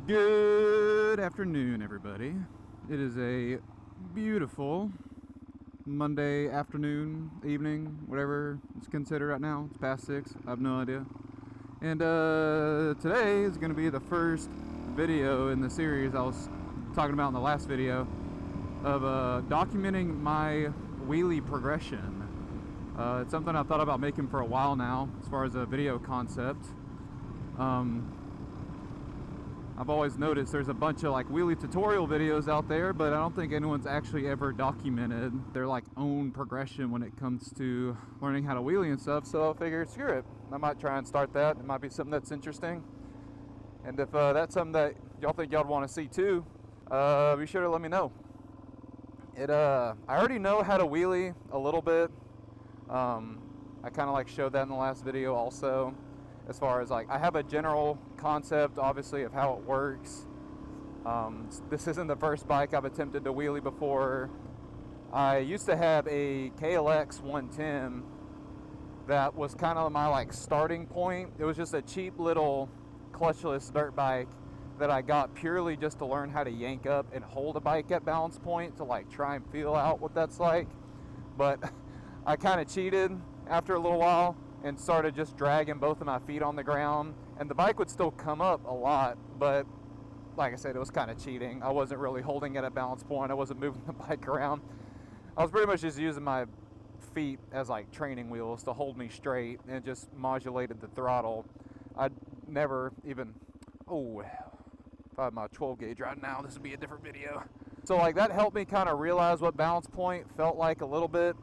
Good afternoon, everybody. It is a beautiful Monday afternoon, evening, whatever it's considered right now. It's past 6. I have no idea. And today is going to be the first video in the series I was talking about in the last video of documenting my wheelie progression. It's something I've thought about making for a while now as far as a video concept. I've always noticed there's a bunch of like wheelie tutorial videos out there, but I don't think anyone's actually ever documented their like own progression when it comes to learning how to wheelie and stuff. So I figured, screw it, I might try and start that. It might be something that's interesting, and if that's something that y'all think y'all want to see too, be sure to let me know. I already know how to wheelie a little bit. I kind of like showed that in the last video also. As far as like, I have a general concept, obviously, of how it works. This isn't the first bike I've attempted to wheelie before. I used to have a KLX 110 that was kind of my like starting point. It was just a cheap little clutchless dirt bike that I got purely just to learn how to yank up and hold a bike at balance point, to like try and feel out what that's like. But I kind of cheated after a little while and started just dragging both of my feet on the ground, and the bike would still come up a lot, but like I said, it was kind of cheating. I wasn't really holding it at balance point. I wasn't moving the bike around. I was pretty much just using my feet as like training wheels to hold me straight, and it just modulated the throttle. I'd never even, if I had my 12 gauge right now, this would be a different video. So like that helped me kind of realize what balance point felt like a little bit,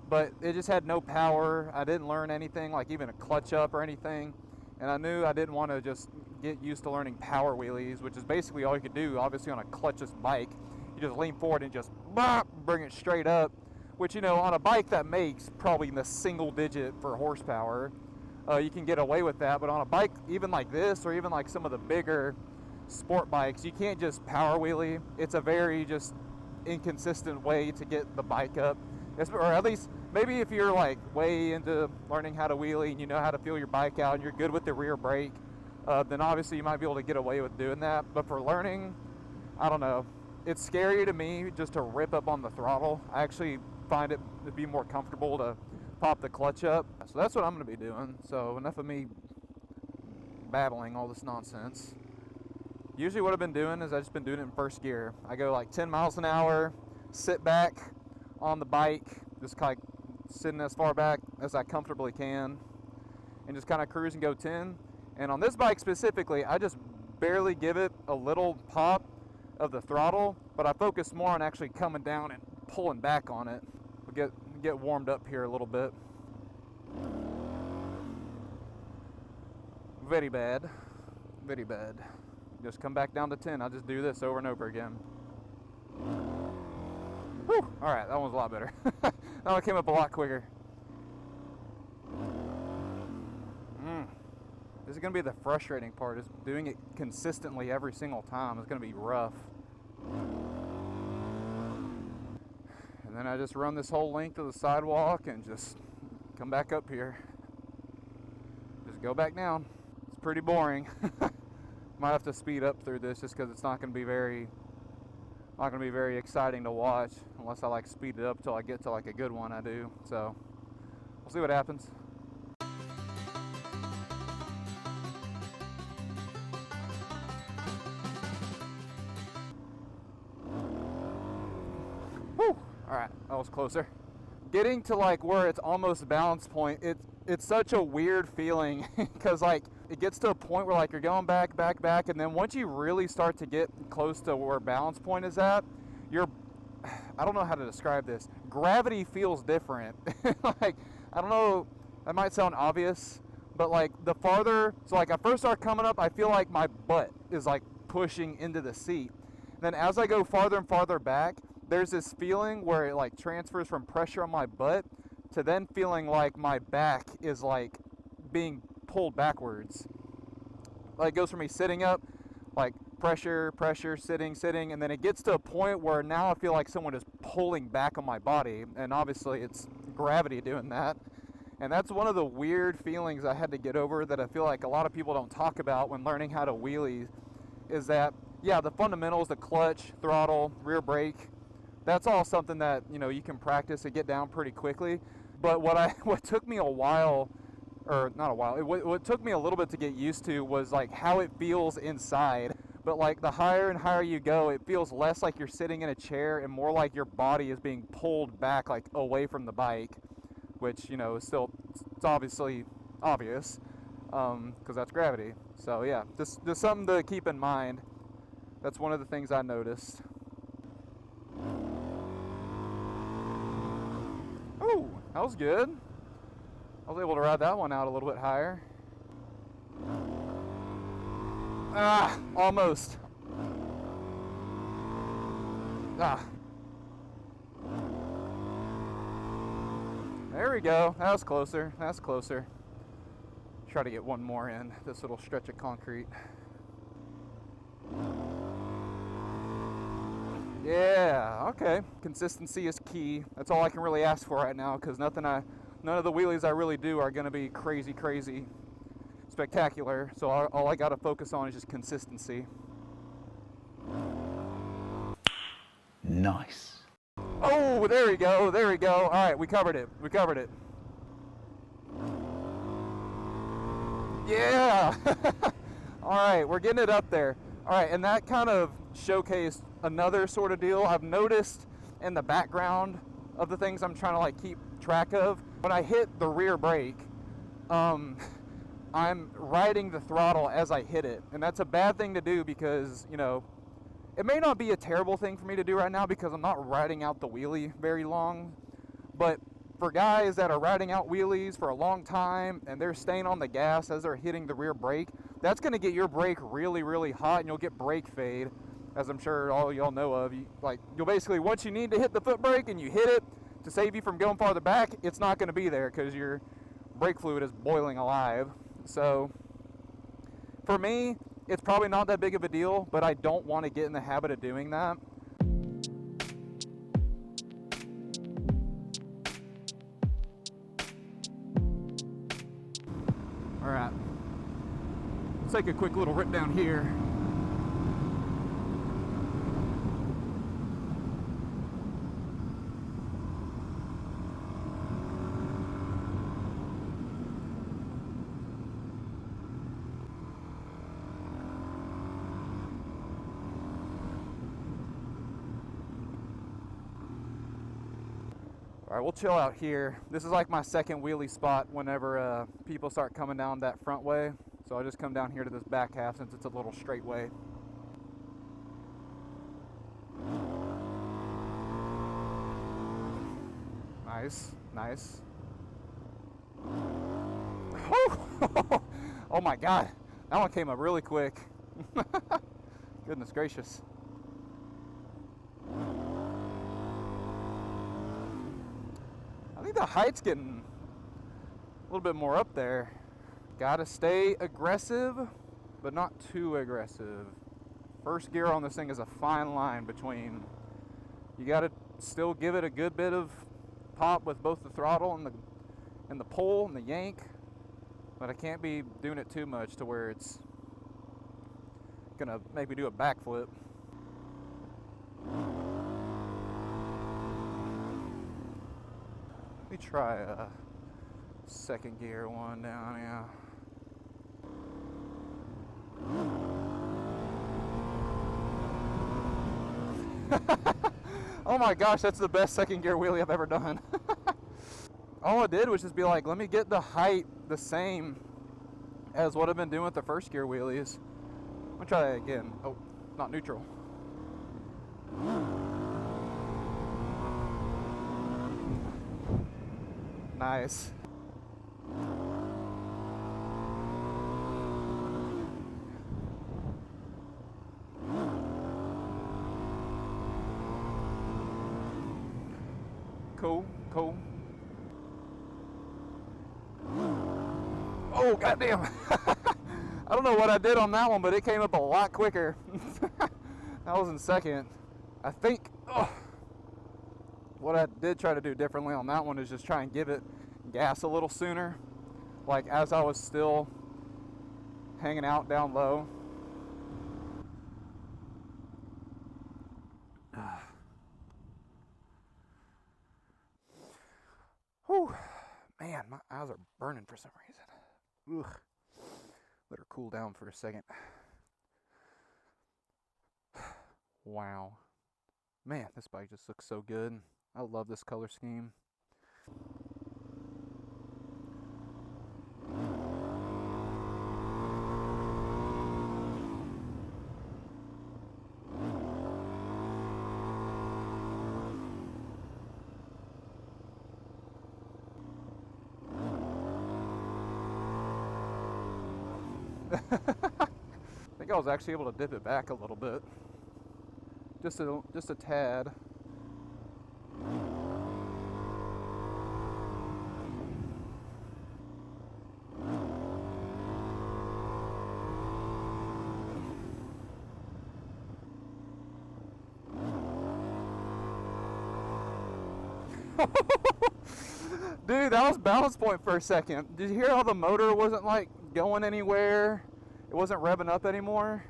but it just had no power. I didn't learn anything, like even a clutch up or anything. And I knew I didn't want to just get used to learning power wheelies, which is basically all you could do, obviously, on a clutchless bike. You just lean forward and just bring it straight up, which, you know, on a bike that makes probably in the single digit for horsepower, you can get away with that. But on a bike even like this, or even like some of the bigger sport bikes, you can't just power wheelie. It's a very just inconsistent way to get the bike up. Or at least, maybe if you're like way into learning how to wheelie and you know how to feel your bike out and you're good with the rear brake, then obviously you might be able to get away with doing that. But for learning, I don't know. It's scary to me just to rip up on the throttle. I actually find it to be more comfortable to pop the clutch up. So that's what I'm going to be doing. So enough of me babbling all this nonsense. Usually what I've been doing is I've just been doing it in first gear. I go like 10 miles an hour, sit back on the bike, just kind of sitting as far back as I comfortably can, and just kind of cruise and go 10. And on this bike specifically, I just barely give it a little pop of the throttle, but I focus more on actually coming down and pulling back on it. We'll get warmed up here a little bit. Very bad, very bad. Just come back down to 10. I'll just do this over and over again. Whew. All right, that one was a lot better. That one came up a lot quicker. This is going to be the frustrating part, is doing it consistently every single time. It's going to be rough. And then I just run this whole length of the sidewalk and just come back up here. Just go back down. It's pretty boring. Might have to speed up through this just because it's not going to be very exciting to watch unless I like speed it up till I get to like a good one. I do. So we'll see what happens. Whew. All right, that was closer. Getting to like where it's almost balance point, it's such a weird feeling because like it gets to a point where like you're going back, and then once you really start to get close to where balance point is at, I don't know how to describe this. Gravity feels different. Like, I don't know, that might sound obvious, but like the farther, so like I first start coming up, I feel like my butt is like pushing into the seat. Then as I go farther and farther back, there's this feeling where it like transfers from pressure on my butt to then feeling like my back is like being pulled backwards. Like it goes from me sitting up, like pressure, sitting, and then it gets to a point where now I feel like someone is pulling back on my body, and obviously it's gravity doing that. And that's one of the weird feelings I had to get over that I feel like a lot of people don't talk about when learning how to wheelie, is that, yeah, the fundamentals, the clutch, throttle, rear brake, that's all something that, you know, you can practice and get down pretty quickly. But what took me a while, or not a while, what took me a little bit to get used to was like how it feels inside. But like the higher and higher you go, it feels less like you're sitting in a chair and more like your body is being pulled back, like away from the bike, which, you know, is still, it's obviously obvious, because that's gravity. So yeah, just something to keep in mind. That's one of the things I noticed. Oh, that was good. I was able to ride that one out a little bit higher. Ah, almost. Ah. There we go. That was closer. That's closer. Try to get one more in this little stretch of concrete. Yeah, okay. Consistency is key. That's all I can really ask for right now, because none of the wheelies I really do are going to be crazy spectacular. So all I got to focus on is just consistency. Nice. Oh, there we go. There we go. All right, we covered it. We covered it. Yeah. All right, we're getting it up there. All right, and that kind of showcased another sort of deal I've noticed in the background of the things I'm trying to like keep track of. When I hit the rear brake, I'm riding the throttle as I hit it, and that's a bad thing to do because, you know, it may not be a terrible thing for me to do right now because I'm not riding out the wheelie very long, but for guys that are riding out wheelies for a long time and they're staying on the gas as they're hitting the rear brake, that's going to get your brake really hot, and you'll get brake fade, as I'm sure all y'all know of. You'll basically, once you need to hit the foot brake and you hit it to save you from going farther back, it's not going to be there because your brake fluid is boiling alive. So for me, it's probably not that big of a deal, but I don't want to get in the habit of doing that. All right, let's take a quick little rip down here. All right, we'll chill out here. This is like my second wheelie spot whenever people start coming down that front way. So I'll just come down here to this back half since it's a little straight way. Nice, nice. Oh my God, that one came up really quick. Goodness gracious. I think the height's getting a little bit more up there. Gotta stay aggressive, but not too aggressive. First gear on this thing is a fine line between, you gotta still give it a good bit of pop with both the throttle and the pull and the yank, but I can't be doing it too much to where it's gonna make me do a backflip. Let me try a second gear one down, yeah. Oh my gosh, that's the best second gear wheelie I've ever done. All I did was just be like, let me get the height the same as what I've been doing with the first gear wheelies. I'm gonna try that again. Oh, not neutral. Nice. Cool, cool. Oh, goddamn. I don't know what I did on that one, but it came up a lot quicker. That was in second. I think what I did try to do differently on that one is just try and give it gas a little sooner, like as I was still hanging out down low. Man, my eyes are burning for some reason. Ugh. Let her cool down for a second. Wow. Man, this bike just looks so good. I love this color scheme. I think I was actually able to dip it back a little bit. Just a tad. Dude, that was balance point for a second. Did you hear how the motor wasn't like going anywhere? It wasn't revving up anymore.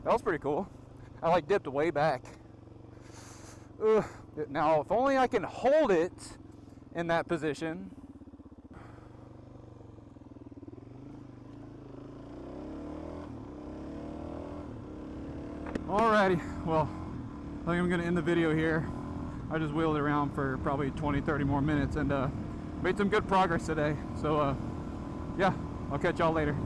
That was pretty cool. I like dipped way back. Ugh. Now, if only I can hold it in that position. Alrighty, well, I think I'm gonna end the video here. I just wheeled it around for probably 20-30 more minutes and made some good progress today. So yeah, I'll catch y'all later.